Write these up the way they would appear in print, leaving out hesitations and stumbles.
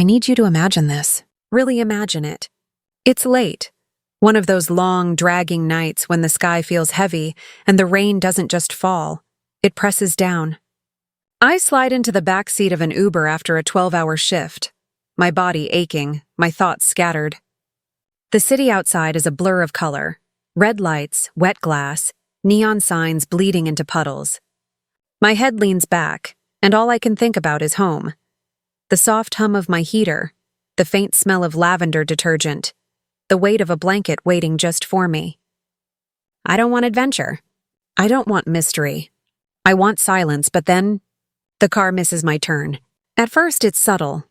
need you to imagine this. Really imagine it. It's late. One of those long, dragging nights when the sky feels heavy and the rain doesn't just fall. It presses down. I slide into the back seat of an Uber after a 12-hour shift, my body aching, my thoughts scattered. The city outside is a blur of color. Red lights, wet glass, neon signs bleeding into puddles. My head leans back, and all I can think about is home. The soft hum of my heater, the faint smell of lavender detergent, the weight of a blanket waiting just for me. I don't want adventure. I don't want mystery. I want silence, but then the car misses my turn. At first, it's subtle.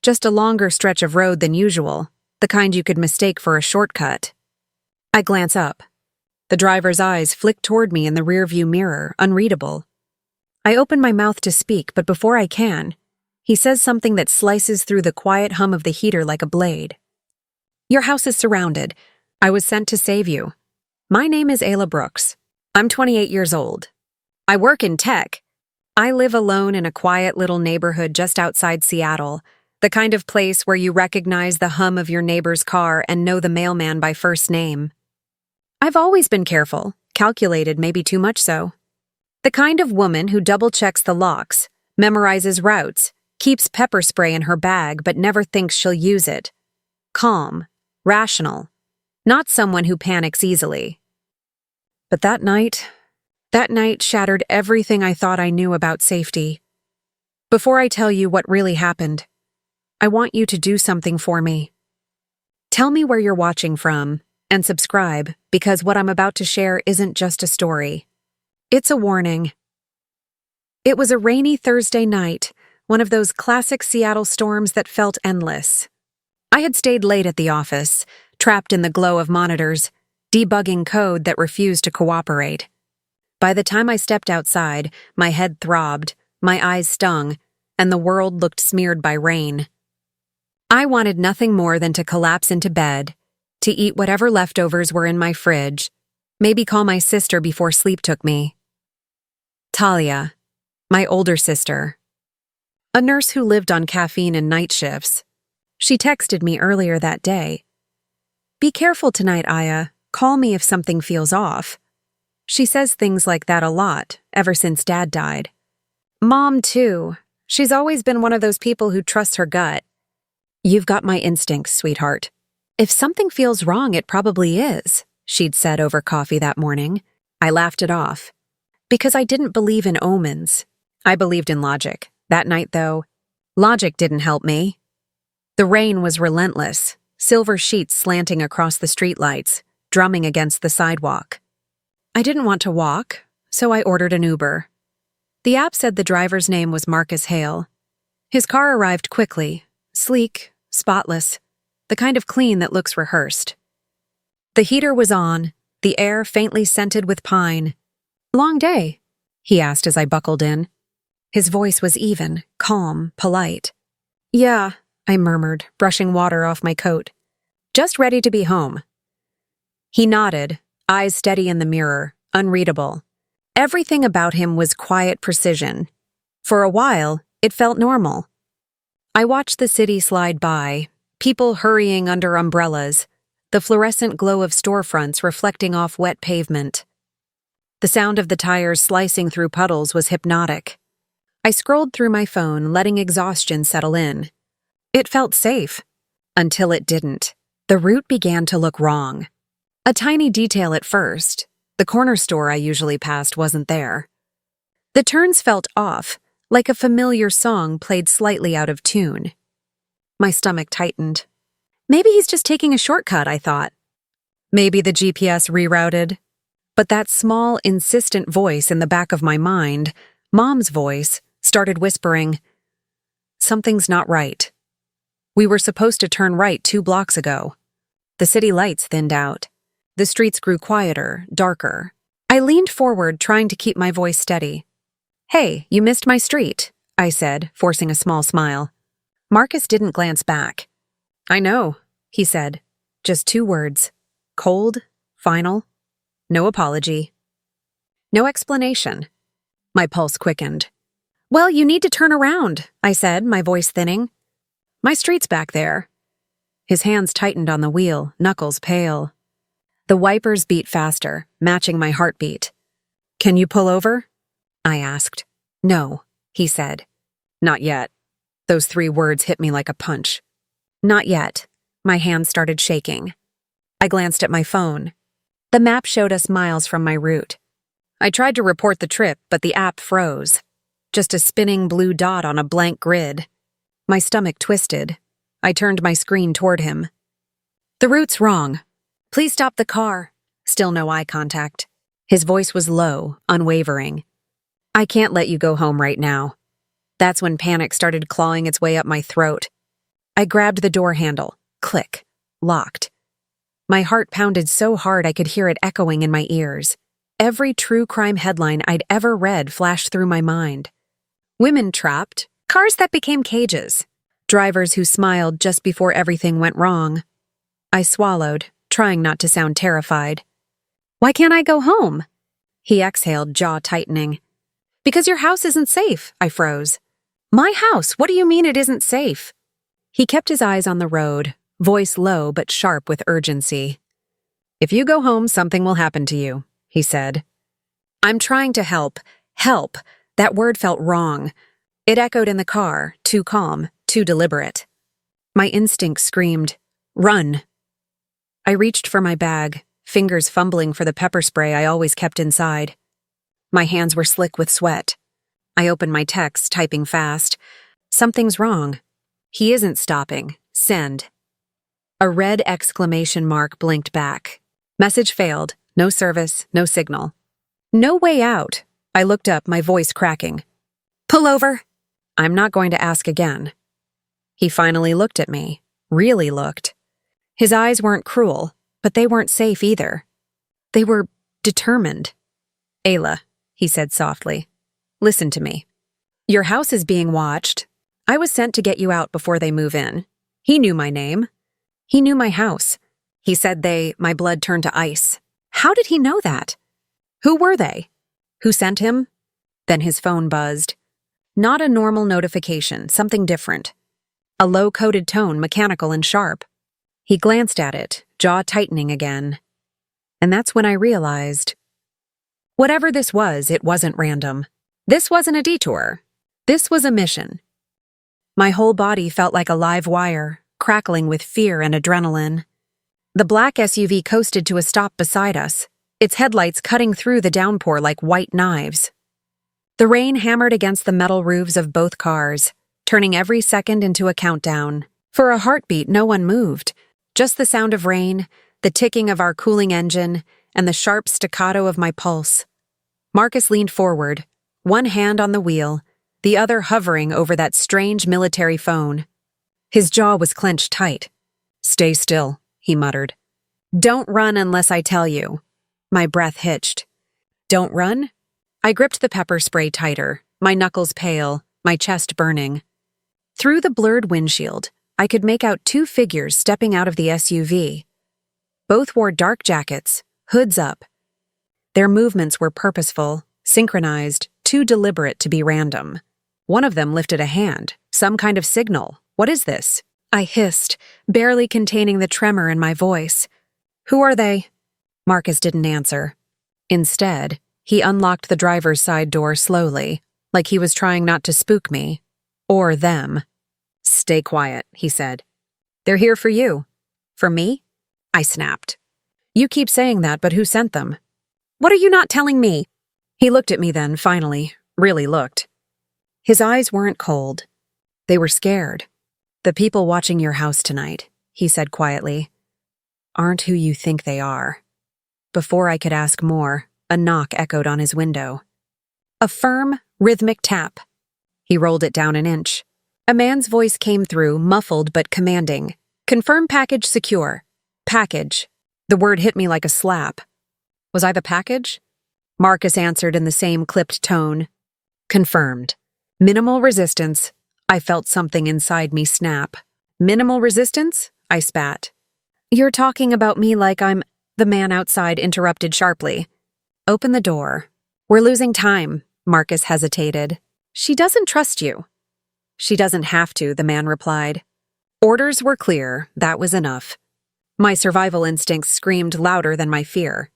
Just a longer stretch of road than usual, the kind you could mistake for a shortcut. I glance up. The driver's eyes flick toward me in the rearview mirror, unreadable. I open my mouth to speak, but before I can, he says something that slices through the quiet hum of the heater like a blade. Your house is surrounded. I was sent to save you. My name is Ayla Brooks. I'm 28 years old. I work in tech. I live alone in a quiet little neighborhood just outside Seattle, the kind of place where you recognize the hum of your neighbor's car and know the mailman by first name. I've always been careful, calculated maybe too much so. The kind of woman who double-checks the locks, memorizes routes, keeps pepper spray in her bag but never thinks she'll use it. Calm, rational, not someone who panics easily. But that night shattered everything I thought I knew about safety. Before I tell you what really happened, I want you to do something for me. Tell me where you're watching from, and subscribe, because what I'm about to share isn't just a story. It's a warning. It was a rainy Thursday night, one of those classic Seattle storms that felt endless. I had stayed late at the office, trapped in the glow of monitors, debugging code that refused to cooperate. By the time I stepped outside, my head throbbed, my eyes stung, and the world looked smeared by rain. I wanted nothing more than to collapse into bed, to eat whatever leftovers were in my fridge, maybe call my sister before sleep took me. Talia, my older sister, a nurse who lived on caffeine and night shifts. She texted me earlier that day. Be careful tonight, Aya. Call me if something feels off. She says things like that a lot, ever since Dad died. Mom, too. She's always been one of those people who trusts her gut. You've got my instincts, sweetheart. If something feels wrong, it probably is, she'd said over coffee that morning. I laughed it off. Because I didn't believe in omens. I believed in logic. That night, though, logic didn't help me. The rain was relentless, silver sheets slanting across the streetlights, drumming against the sidewalk. I didn't want to walk, so I ordered an Uber. The app said the driver's name was Marcus Hale. His car arrived quickly, sleek, spotless, the kind of clean that looks rehearsed. The heater was on, the air faintly scented with pine. Long day? He asked as I buckled in. His voice was even, calm, polite. Yeah, I murmured, brushing water off my coat. Just ready to be home. He nodded, eyes steady in the mirror, unreadable. Everything about him was quiet precision. For a while, it felt normal. I watched the city slide by, people hurrying under umbrellas, the fluorescent glow of storefronts reflecting off wet pavement. The sound of the tires slicing through puddles was hypnotic. I scrolled through my phone, letting exhaustion settle in. It felt safe. Until it didn't. The route began to look wrong. A tiny detail at first. The corner store I usually passed wasn't there. The turns felt off, like a familiar song played slightly out of tune. My stomach tightened. Maybe he's just taking a shortcut, I thought. Maybe the GPS rerouted. But that small, insistent voice in the back of my mind, Mom's voice, started whispering, something's not right. We were supposed to turn right 2 blocks ago. The city lights thinned out. The streets grew quieter, darker. I leaned forward, trying to keep my voice steady. Hey, you missed my street, I said, forcing a small smile. Marcus didn't glance back. I know, he said. Just 2 words. Cold, final, no apology. No explanation. My pulse quickened. Well, you need to turn around, I said, my voice thinning. My street's back there. His hands tightened on the wheel, knuckles pale. The wipers beat faster, matching my heartbeat. Can you pull over? I asked. No, he said. Not yet. Those 3 words hit me like a punch. Not yet. My hands started shaking. I glanced at my phone. The map showed us miles from my route. I tried to report the trip, but the app froze. Just a spinning blue dot on a blank grid. My stomach twisted. I turned my screen toward him. The route's wrong. Please stop the car. Still no eye contact. His voice was low, unwavering. I can't let you go home right now. That's when panic started clawing its way up my throat. I grabbed the door handle. Click. Locked. My heart pounded so hard I could hear it echoing in my ears. Every true crime headline I'd ever read flashed through my mind. Women trapped, cars that became cages, drivers who smiled just before everything went wrong. I swallowed, trying not to sound terrified. Why can't I go home? He exhaled, jaw tightening. Because your house isn't safe, I froze. My house? What do you mean it isn't safe? He kept his eyes on the road, voice low but sharp with urgency. If you go home, something will happen to you, he said. I'm trying to help. Help. That word felt wrong. It echoed in the car, too calm, too deliberate. My instinct screamed, run. I reached for my bag, fingers fumbling for the pepper spray I always kept inside. My hands were slick with sweat. I opened my text, typing fast. Something's wrong. He isn't stopping. Send. A red exclamation mark blinked back. Message failed. No service, no signal. No way out. I looked up, my voice cracking. Pull over. I'm not going to ask again. He finally looked at me. Really looked. His eyes weren't cruel, but they weren't safe either. They were determined. Ayla, he said softly, listen to me. Your house is being watched. I was sent to get you out before they move in. He knew my name. He knew my house. He said my blood turned to ice. How did he know that? Who were they? Who sent him? Then his phone buzzed. Not a normal notification, something different. A low-coded tone, mechanical and sharp. He glanced at it, jaw tightening again. And that's when I realized. Whatever this was, it wasn't random. This wasn't a detour. This was a mission. My whole body felt like a live wire, crackling with fear and adrenaline. The black SUV coasted to a stop beside us, its headlights cutting through the downpour like white knives. The rain hammered against the metal roofs of both cars, turning every second into a countdown. For a heartbeat, no one moved. Just the sound of rain, the ticking of our cooling engine, and the sharp staccato of my pulse. Marcus leaned forward, one hand on the wheel, the other hovering over that strange military phone. His jaw was clenched tight. Stay still, he muttered. Don't run unless I tell you. My breath hitched. Don't run? I gripped the pepper spray tighter, my knuckles pale, my chest burning. Through the blurred windshield, I could make out 2 figures stepping out of the SUV. Both wore dark jackets, hoods up. Their movements were purposeful, synchronized, too deliberate to be random. One of them lifted a hand, some kind of signal. What is this? I hissed, barely containing the tremor in my voice. Who are they? Marcus didn't answer. Instead, he unlocked the driver's side door slowly, like he was trying not to spook me. Or them. Stay quiet, he said. They're here for you. For me? I snapped. You keep saying that, but who sent them? What are you not telling me? He looked at me then, finally, really looked. His eyes weren't cold. They were scared. The people watching your house tonight, he said quietly, aren't who you think they are. Before I could ask more, a knock echoed on his window. A firm, rhythmic tap. He rolled it down an inch. A man's voice came through, muffled but commanding. Confirm package secure. Package. The word hit me like a slap. Was I the package? Marcus answered in the same clipped tone. Confirmed. Minimal resistance. I felt something inside me snap. Minimal resistance? I spat. You're talking about me like I'm... The man outside interrupted sharply. Open the door. We're losing time, Marcus hesitated. She doesn't trust you. She doesn't have to, the man replied. Orders were clear, that was enough. My survival instincts screamed louder than my fear.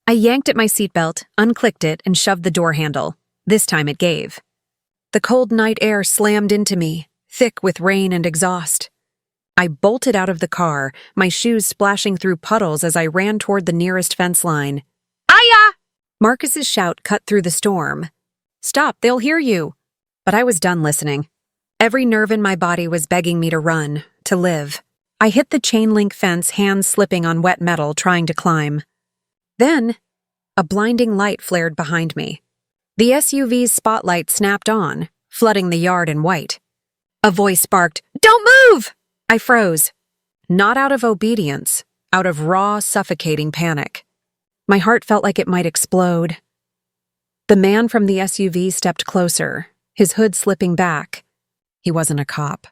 I yanked at my seatbelt, unclicked it, and shoved the door handle. This time it gave. The cold night air slammed into me, thick with rain and exhaust. I bolted out of the car, my shoes splashing through puddles as I ran toward the nearest fence line. "Aya!" Marcus's shout cut through the storm. "Stop, they'll hear you." But I was done listening. Every nerve in my body was begging me to run, to live. I hit the chain-link fence, hands slipping on wet metal, trying to climb. Then, a blinding light flared behind me. The SUV's spotlight snapped on, flooding the yard in white. A voice barked, "Don't move!" I froze. Not out of obedience, out of raw, suffocating panic. My heart felt like it might explode. The man from the SUV stepped closer, his hood slipping back. He wasn't a cop.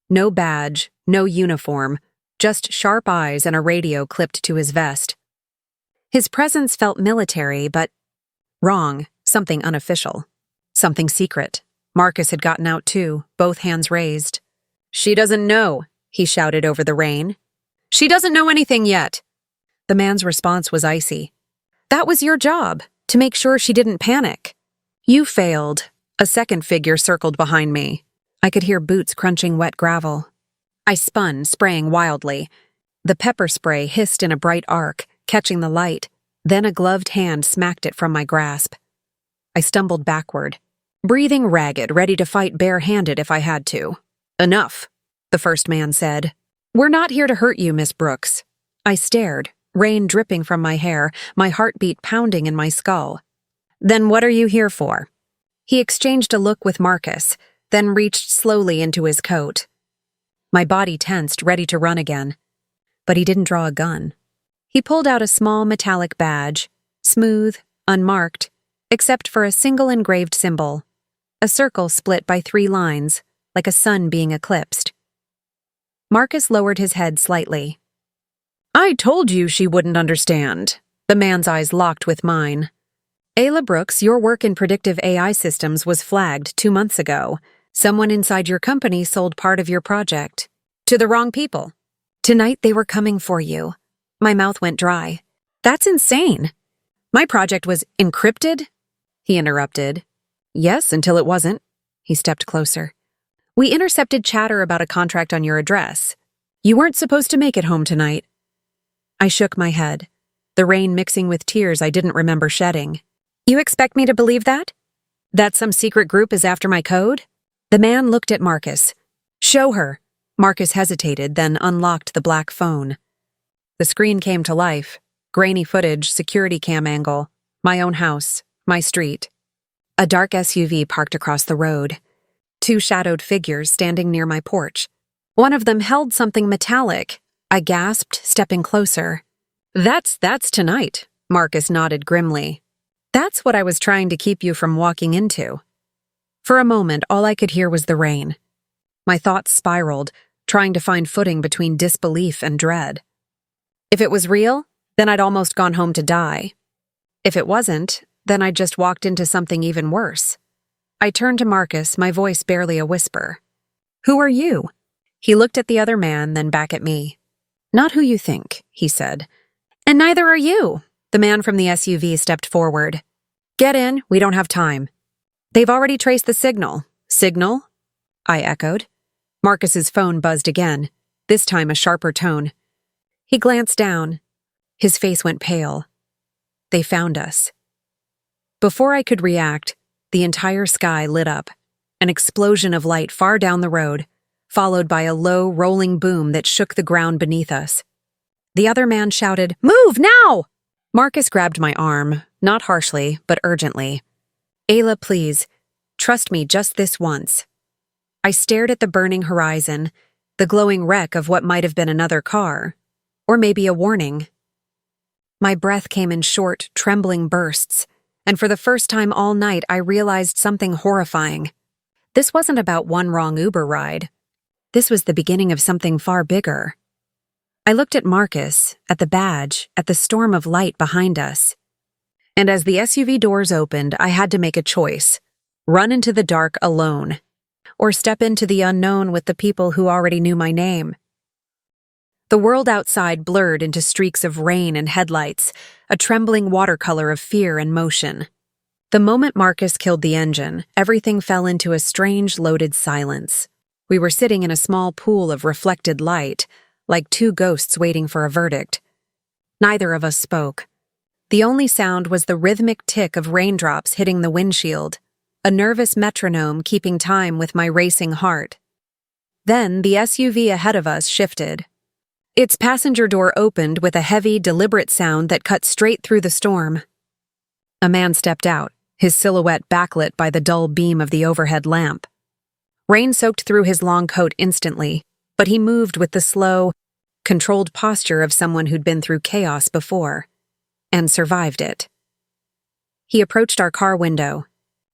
No badge, no uniform, just sharp eyes and a radio clipped to his vest. His presence felt military, but wrong, something unofficial, something secret. Marcus had gotten out too, both hands raised. "She doesn't know," he shouted over the rain. "She doesn't know anything yet." The man's response was icy. "That was your job, to make sure she didn't panic. You failed." A second figure circled behind me. I could hear boots crunching wet gravel. I spun, spraying wildly. The pepper spray hissed in a bright arc, catching the light. Then a gloved hand smacked it from my grasp. I stumbled backward, breathing ragged, ready to fight bare-handed if I had to. "Enough," the first man said. "We're not here to hurt you, Miss Brooks." I stared, rain dripping from my hair, my heartbeat pounding in my skull. "Then what are you here for?" He exchanged a look with Marcus, then reached slowly into his coat. My body tensed, ready to run again. But he didn't draw a gun. He pulled out a small metallic badge, smooth, unmarked, except for a single engraved symbol, a circle split by 3 lines, like a sun being eclipsed. Marcus lowered his head slightly. "I told you she wouldn't understand." The man's eyes locked with mine. "Ayla Brooks, your work in predictive AI systems was flagged 2 months ago. Someone inside your company sold part of your project. To the wrong people. Tonight they were coming for you." My mouth went dry. "That's insane. My project was encrypted?" He interrupted. "Yes, until it wasn't." He stepped closer. "We intercepted chatter about a contract on your address. You weren't supposed to make it home tonight." I shook my head, the rain mixing with tears I didn't remember shedding. "You expect me to believe that? That some secret group is after my code?" The man looked at Marcus. "Show her." Marcus hesitated, then unlocked the black phone. The screen came to life. Grainy footage, security cam angle. My own house. My street. A dark SUV parked across the road. 2 shadowed figures standing near my porch. One of them held something metallic. I gasped, stepping closer. That's tonight," Marcus nodded grimly. "That's what I was trying to keep you from walking into." For a moment, all I could hear was the rain. My thoughts spiraled, trying to find footing between disbelief and dread. If it was real, then I'd almost gone home to die. If it wasn't, then I'd just walked into something even worse. I turned to Marcus, my voice barely a whisper. "Who are you?" He looked at the other man, then back at me. "Not who you think," he said. "And neither are you." The man from the SUV stepped forward. "Get in, we don't have time." "They've already traced the signal." "Signal?" I echoed. Marcus's phone buzzed again, this time a sharper tone. He glanced down. His face went pale. They found us. Before I could react, the entire sky lit up, an explosion of light far down the road, followed by a low, rolling boom that shook the ground beneath us. The other man shouted, "Move, now!" Marcus grabbed my arm, not harshly, but urgently. "Ayla, please, trust me just this once." I stared at the burning horizon, the glowing wreck of what might have been another car, or maybe a warning. My breath came in short, trembling bursts, and for the first time all night I realized something horrifying. This wasn't about one wrong Uber ride. This was the beginning of something far bigger. I looked at Marcus, at the badge, at the storm of light behind us. And as the SUV doors opened, I had to make a choice. Run into the dark alone, or step into the unknown with the people who already knew my name. The world outside blurred into streaks of rain and headlights, a trembling watercolor of fear and motion. The moment Marcus killed the engine, everything fell into a strange, loaded silence. We were sitting in a small pool of reflected light, like two ghosts waiting for a verdict. Neither of us spoke. The only sound was the rhythmic tick of raindrops hitting the windshield, a nervous metronome keeping time with my racing heart. Then the SUV ahead of us shifted. Its passenger door opened with a heavy, deliberate sound that cut straight through the storm. A man stepped out, his silhouette backlit by the dull beam of the overhead lamp. Rain soaked through his long coat instantly, but he moved with the slow, controlled posture of someone who'd been through chaos before, and survived it. He approached our car window,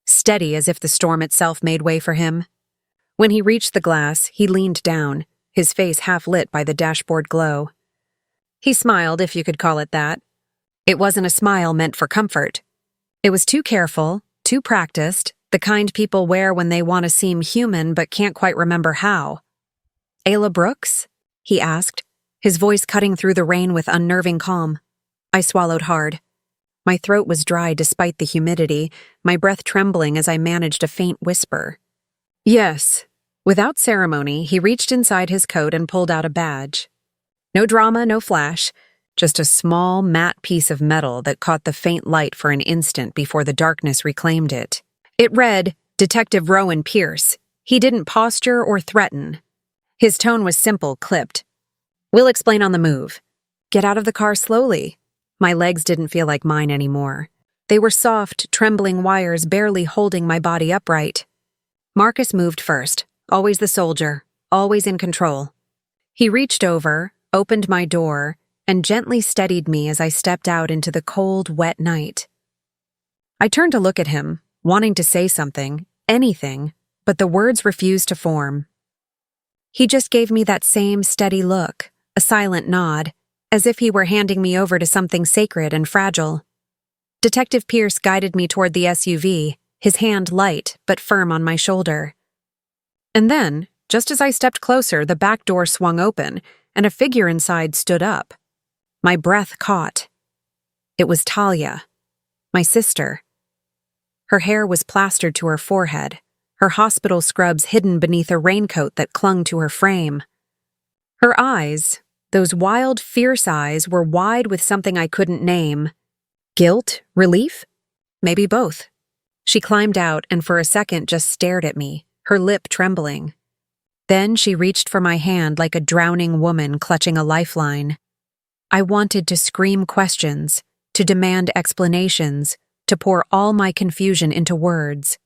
steady as if the storm itself made way for him. When he reached the glass, he leaned down, his face half lit by the dashboard glow. He smiled, if you could call it that. It wasn't a smile meant for comfort. It was too careful, too practiced, the kind people wear when they want to seem human but can't quite remember how. "Ayla Brooks?" he asked, his voice cutting through the rain with unnerving calm. I swallowed hard. My throat was dry despite the humidity, my breath trembling as I managed a faint whisper. "Yes." Without ceremony, he reached inside his coat and pulled out a badge. No drama, no flash. Just a small, matte piece of metal that caught the faint light for an instant before the darkness reclaimed it. It read, Detective Rowan Pierce. He didn't posture or threaten. His tone was simple, clipped. "We'll explain on the move. Get out of the car slowly." My legs didn't feel like mine anymore. They were soft, trembling wires barely holding my body upright. Marcus moved first, always the soldier, always in control. He reached over, opened my door, and gently steadied me as I stepped out into the cold, wet night. I turned to look at him, wanting to say something, anything, but the words refused to form. He just gave me that same steady look, a silent nod, as if he were handing me over to something sacred and fragile. Detective Pierce guided me toward the SUV, his hand light but firm on my shoulder. And then, just as I stepped closer, the back door swung open, and a figure inside stood up. My breath caught. It was Talia, my sister. Her hair was plastered to her forehead, her hospital scrubs hidden beneath a raincoat that clung to her frame. Her eyes, those wild, fierce eyes, were wide with something I couldn't name. Guilt? Relief? Maybe both. She climbed out and for a second just stared at me, her lip trembling. Then she reached for my hand like a drowning woman clutching a lifeline. I wanted to scream questions, to demand explanations, to pour all my confusion into words,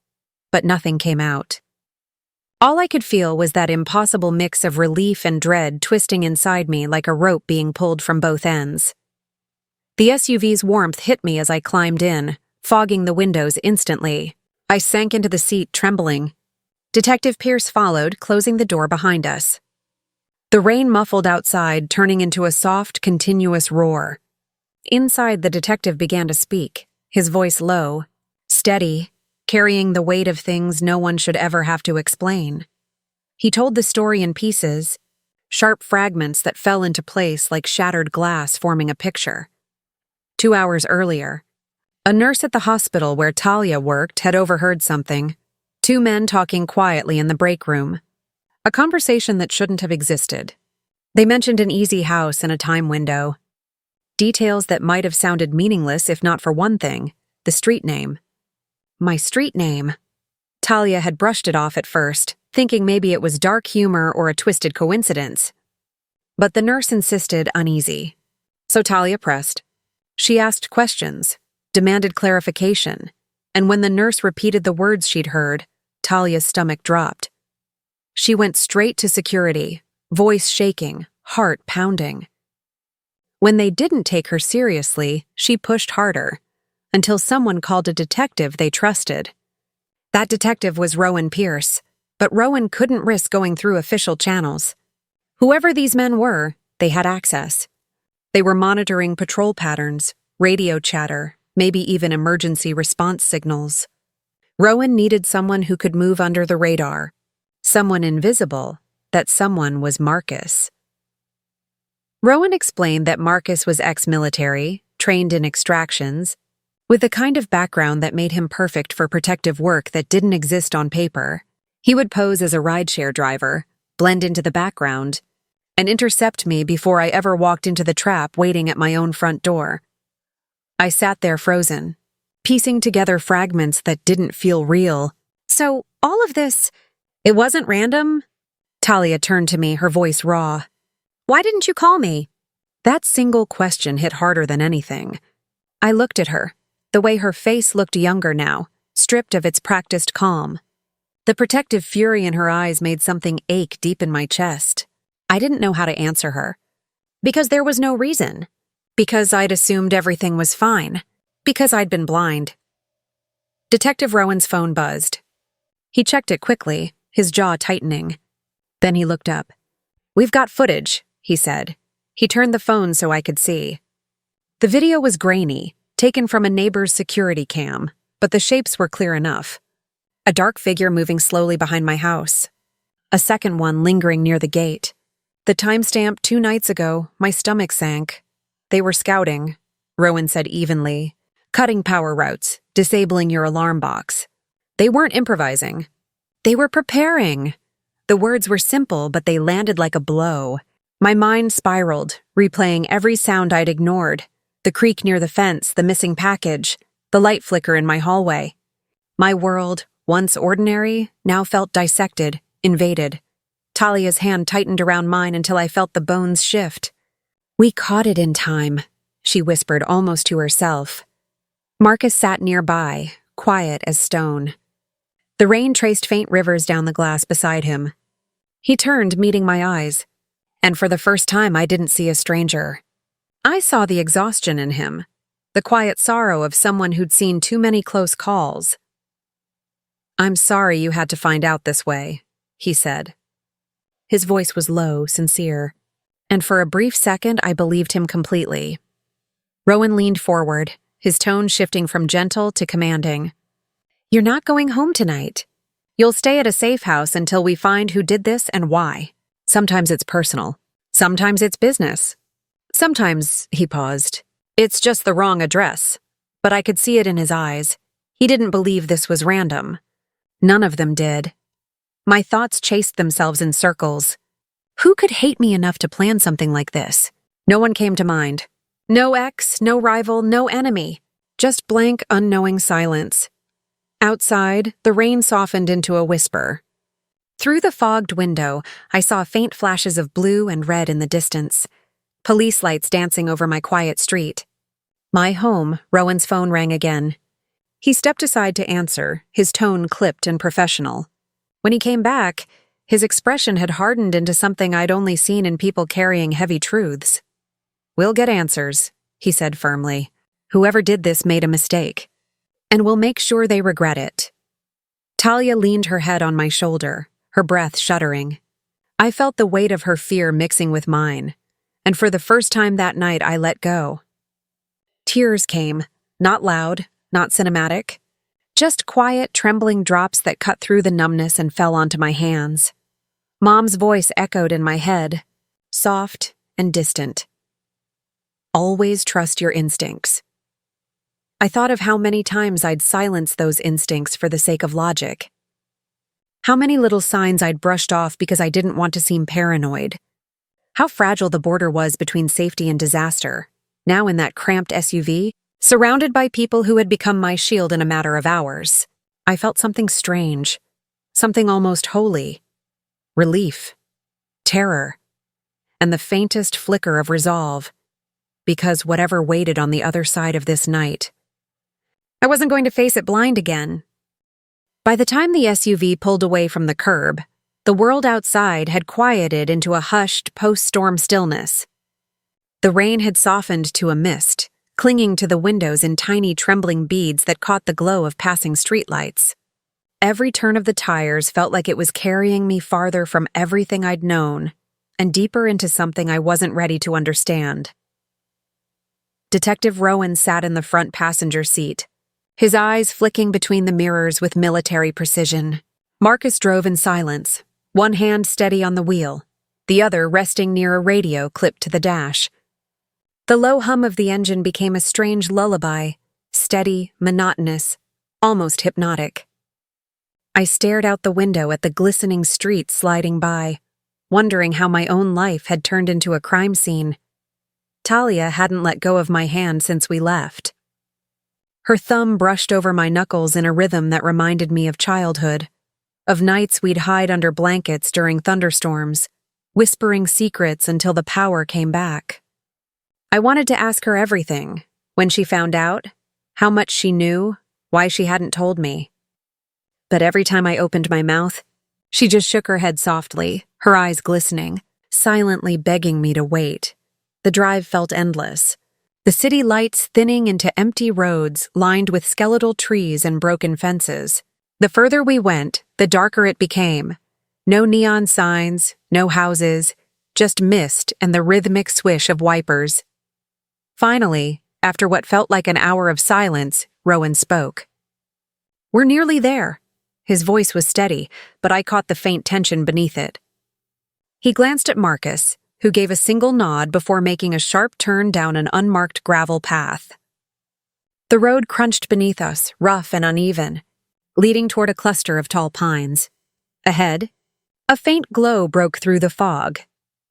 but nothing came out. All I could feel was that impossible mix of relief and dread twisting inside me like a rope being pulled from both ends. The SUV's warmth hit me as I climbed in, fogging the windows instantly. I sank into the seat, trembling. Detective Pierce followed, closing the door behind us. The rain muffled outside, turning into a soft, continuous roar. Inside, the detective began to speak, his voice low, steady, carrying the weight of things no one should ever have to explain. He told the story in pieces, sharp fragments that fell into place like shattered glass forming a picture. 2 hours earlier, a nurse at the hospital where Talia worked had overheard something. 2 men talking quietly in the break room. A conversation that shouldn't have existed. They mentioned an easy house and a time window. Details that might have sounded meaningless if not for one thing, the street name. My street name. Talia had brushed it off at first, thinking maybe it was dark humor or a twisted coincidence. But the nurse insisted, uneasy. So Talia pressed. She asked questions, demanded clarification, and when the nurse repeated the words she'd heard, Talia's stomach dropped. She went straight to security, voice shaking, heart pounding. When they didn't take her seriously, she pushed harder, until someone called a detective they trusted. That detective was Rowan Pierce, but Rowan couldn't risk going through official channels. Whoever these men were, they had access. They were monitoring patrol patterns, radio chatter, maybe even emergency response signals. Rowan needed someone who could move under the radar, someone invisible, that someone was Marcus. Rowan explained that Marcus was ex-military, trained in extractions, with the kind of background that made him perfect for protective work that didn't exist on paper. He would pose as a rideshare driver, blend into the background, and intercept me before I ever walked into the trap waiting at my own front door. I sat there frozen, piecing together fragments that didn't feel real. So, all of this, it wasn't random? Talia turned to me, her voice raw. Why didn't you call me? That single question hit harder than anything. I looked at her, the way her face looked younger now, stripped of its practiced calm. The protective fury in her eyes made something ache deep in my chest. I didn't know how to answer her. Because there was no reason. Because I'd assumed everything was fine. Because I'd been blind. Detective Rowan's phone buzzed. He checked it quickly, his jaw tightening. Then he looked up. "We've got footage," he said. He turned the phone so I could see. The video was grainy, taken from a neighbor's security cam, but the shapes were clear enough. A dark figure moving slowly behind my house. A second one lingering near the gate. The timestamp 2 nights ago, my stomach sank. They were scouting, Rowan said evenly. Cutting power routes, disabling your alarm box. They weren't improvising. They were preparing. The words were simple, but they landed like a blow. My mind spiraled, replaying every sound I'd ignored. The creak near the fence, the missing package, the light flicker in my hallway. My world, once ordinary, now felt dissected, invaded. Talia's hand tightened around mine until I felt the bones shift. "We caught it in time," she whispered almost to herself. Marcus sat nearby, quiet as stone. The rain traced faint rivers down the glass beside him. He turned, meeting my eyes. And for the first time, I didn't see a stranger. I saw the exhaustion in him, the quiet sorrow of someone who'd seen too many close calls. "I'm sorry you had to find out this way," he said. His voice was low, sincere, and for a brief second I believed him completely. Rowan leaned forward, his tone shifting from gentle to commanding. "You're not going home tonight. You'll stay at a safe house until we find who did this and why. Sometimes it's personal. Sometimes it's business. Sometimes," he paused, "it's just the wrong address." But I could see it in his eyes. He didn't believe this was random. None of them did. My thoughts chased themselves in circles. Who could hate me enough to plan something like this? No one came to mind. No ex, no rival, no enemy. Just blank, unknowing silence. Outside, the rain softened into a whisper. Through the fogged window, I saw faint flashes of blue and red in the distance. Police lights dancing over my quiet street. My home, Rowan's phone rang again. He stepped aside to answer, his tone clipped and professional. When he came back, his expression had hardened into something I'd only seen in people carrying heavy truths. "We'll get answers," he said firmly. "Whoever did this made a mistake. And we'll make sure they regret it." Talia leaned her head on my shoulder, her breath shuddering. I felt the weight of her fear mixing with mine, and for the first time that night I let go. Tears came, not loud, not cinematic, just quiet, trembling drops that cut through the numbness and fell onto my hands. Mom's voice echoed in my head, soft and distant. "Always trust your instincts." I thought of how many times I'd silenced those instincts for the sake of logic. How many little signs I'd brushed off because I didn't want to seem paranoid. How fragile the border was between safety and disaster, now in that cramped SUV, surrounded by people who had become my shield in a matter of hours. I felt something strange, something almost holy. Relief, terror, and the faintest flicker of resolve, because whatever waited on the other side of this night. I wasn't going to face it blind again. By the time the SUV pulled away from the curb, the world outside had quieted into a hushed post-storm stillness. The rain had softened to a mist, clinging to the windows in tiny trembling beads that caught the glow of passing streetlights. Every turn of the tires felt like it was carrying me farther from everything I'd known, and deeper into something I wasn't ready to understand. Detective Rowan sat in the front passenger seat, his eyes flicking between the mirrors with military precision. Marcus drove in silence, one hand steady on the wheel, the other resting near a radio clipped to the dash. The low hum of the engine became a strange lullaby, steady, monotonous, almost hypnotic. I stared out the window at the glistening street sliding by, wondering how my own life had turned into a crime scene. Talia hadn't let go of my hand since we left. Her thumb brushed over my knuckles in a rhythm that reminded me of childhood, of nights we'd hide under blankets during thunderstorms, whispering secrets until the power came back. I wanted to ask her everything, when she found out, how much she knew, why she hadn't told me. But every time I opened my mouth, she just shook her head softly, her eyes glistening, silently begging me to wait. The drive felt endless. The city lights thinning into empty roads lined with skeletal trees and broken fences. The further we went, the darker it became. No neon signs, no houses, just mist and the rhythmic swish of wipers. Finally, after what felt like an hour of silence, Rowan spoke. "We're nearly there." His voice was steady, but I caught the faint tension beneath it. He glanced at Marcus, who gave a single nod before making a sharp turn down an unmarked gravel path. The road crunched beneath us, rough and uneven, leading toward a cluster of tall pines. Ahead, a faint glow broke through the fog.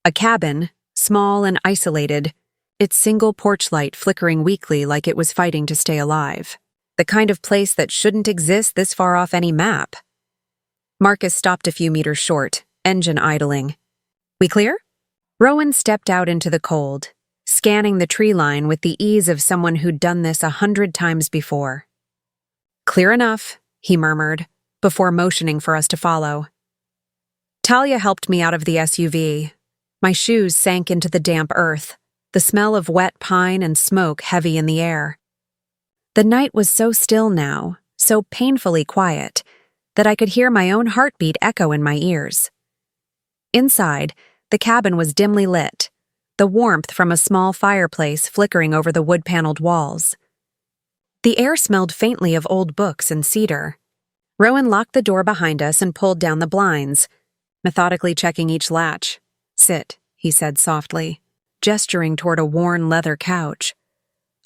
A cabin, small and isolated, its single porch light flickering weakly like it was fighting to stay alive. The kind of place that shouldn't exist this far off any map. Marcus stopped a few meters short, engine idling. "We clear?" Rowan stepped out into the cold, scanning the tree line with the ease of someone who'd done this 100 times before. "Clear enough," he murmured, before motioning for us to follow. Talia helped me out of the SUV. My shoes sank into the damp earth, the smell of wet pine and smoke heavy in the air. The night was so still now, so painfully quiet, that I could hear my own heartbeat echo in my ears. Inside, the cabin was dimly lit, the warmth from a small fireplace flickering over the wood-paneled walls. The air smelled faintly of old books and cedar. Rowan locked the door behind us and pulled down the blinds, methodically checking each latch. "Sit," he said softly, gesturing toward a worn leather couch.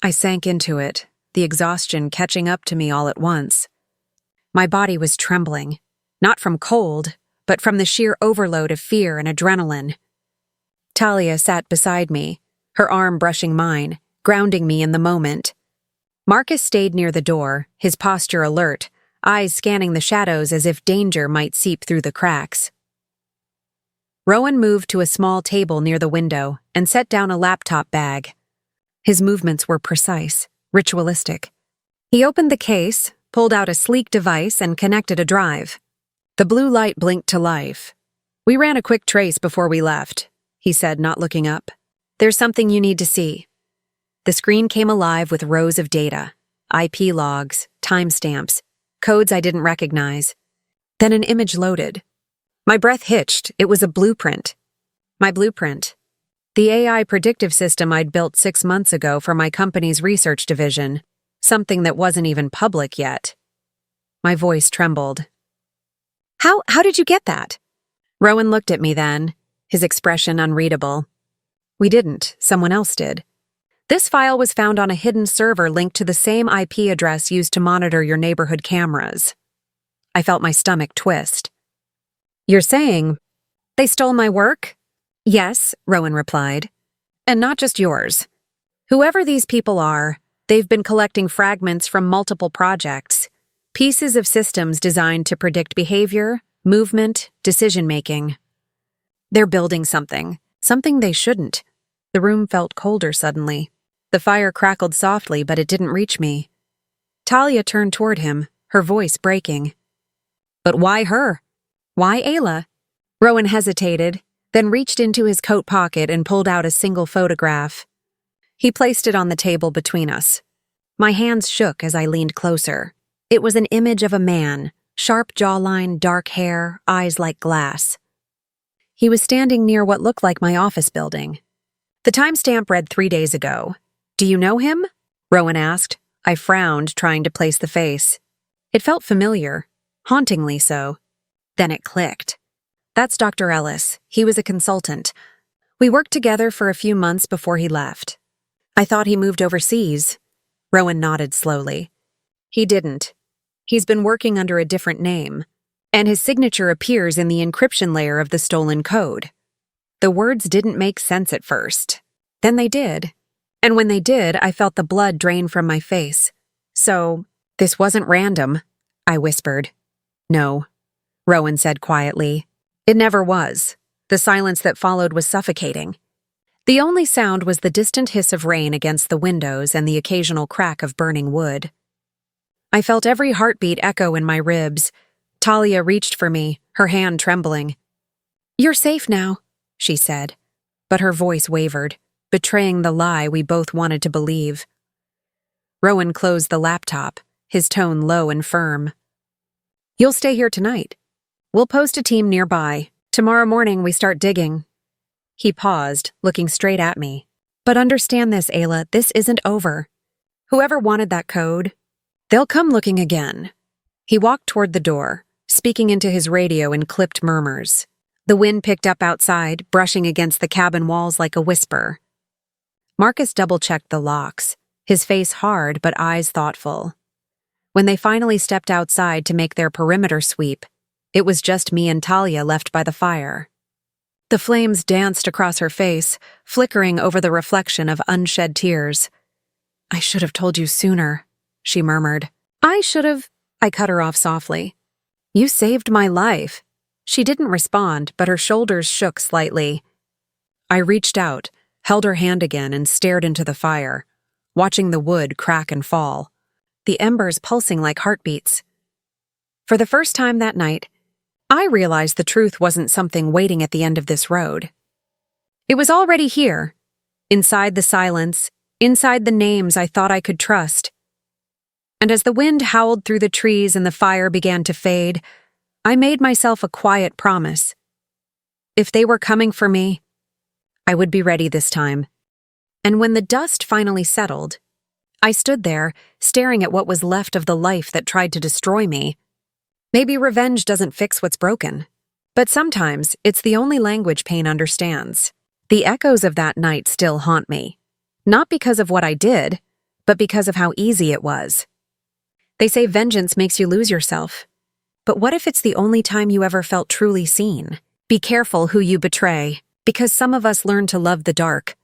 I sank into it, the exhaustion catching up to me all at once. My body was trembling, not from cold, but from the sheer overload of fear and adrenaline. Talia sat beside me, her arm brushing mine, grounding me in the moment. Marcus stayed near the door, his posture alert, eyes scanning the shadows as if danger might seep through the cracks. Rowan moved to a small table near the window and set down a laptop bag. His movements were precise, ritualistic. He opened the case, pulled out a sleek device, and connected a drive. The blue light blinked to life. "We ran a quick trace before we left," he said, not looking up. "There's something you need to see." The screen came alive with rows of data, IP logs, timestamps, codes I didn't recognize. Then an image loaded. My breath hitched. It was a blueprint. My blueprint. The AI predictive system I'd built 6 months ago for my company's research division, something that wasn't even public yet. My voice trembled. How did you get that?" Rowan looked at me then, his expression unreadable. "We didn't. Someone else did. This file was found on a hidden server linked to the same IP address used to monitor your neighborhood cameras." I felt my stomach twist. "You're saying they stole my work?" "Yes," Rowan replied. "And not just yours. Whoever these people are, they've been collecting fragments from multiple projects, pieces of systems designed to predict behavior, movement, decision-making. They're building something they shouldn't." The room felt colder suddenly. The fire crackled softly, but it didn't reach me. Talia turned toward him, her voice breaking. "But why her? Why Ayla?" Rowan hesitated, then reached into his coat pocket and pulled out a single photograph. He placed it on the table between us. My hands shook as I leaned closer. It was an image of a man, sharp jawline, dark hair, eyes like glass. He was standing near what looked like my office building. The timestamp read 3 days ago. "Do you know him?" Rowan asked. I frowned, trying to place the face. It felt familiar, hauntingly so. Then it clicked. That's Dr. Ellis. He was a consultant. We worked together for a few months before he left. I thought he moved overseas. Rowan nodded slowly. He didn't. He's been working under a different name, and his signature appears in the encryption layer of the stolen code. The words didn't make sense at first. Then they did. And when they did, I felt the blood drain from my face. So, this wasn't random, I whispered. No, Rowan said quietly. It never was. The silence that followed was suffocating. The only sound was the distant hiss of rain against the windows and the occasional crack of burning wood. I felt every heartbeat echo in my ribs. Talia reached for me, her hand trembling. "You're safe now," she said, but her voice wavered, betraying the lie we both wanted to believe. Rowan closed the laptop, his tone low and firm. "You'll stay here tonight. We'll post a team nearby. Tomorrow morning we start digging." He paused, looking straight at me. "But understand this, Ayla, this isn't over. Whoever wanted that code, they'll come looking again." He walked toward the door, speaking into his radio in clipped murmurs. The wind picked up outside, brushing against the cabin walls like a whisper. Marcus double-checked the locks, his face hard but eyes thoughtful. When they finally stepped outside to make their perimeter sweep, it was just me and Talia left by the fire. The flames danced across her face, flickering over the reflection of unshed tears. "I should have told you sooner," she murmured. "I should have—" I cut her off softly. "You saved my life." She didn't respond, but her shoulders shook slightly. I reached out, held her hand again, and stared into the fire, watching the wood crack and fall, the embers pulsing like heartbeats. For the first time that night, I realized the truth wasn't something waiting at the end of this road. It was already here, inside the silence, inside the names I thought I could trust. And as the wind howled through the trees and the fire began to fade, I made myself a quiet promise. If they were coming for me, I would be ready this time. And when the dust finally settled, I stood there, staring at what was left of the life that tried to destroy me. Maybe revenge doesn't fix what's broken, but sometimes it's the only language pain understands. The echoes of that night still haunt me, not because of what I did, but because of how easy it was. They say vengeance makes you lose yourself. But what if it's the only time you ever felt truly seen? Be careful who you betray, because some of us learn to love the dark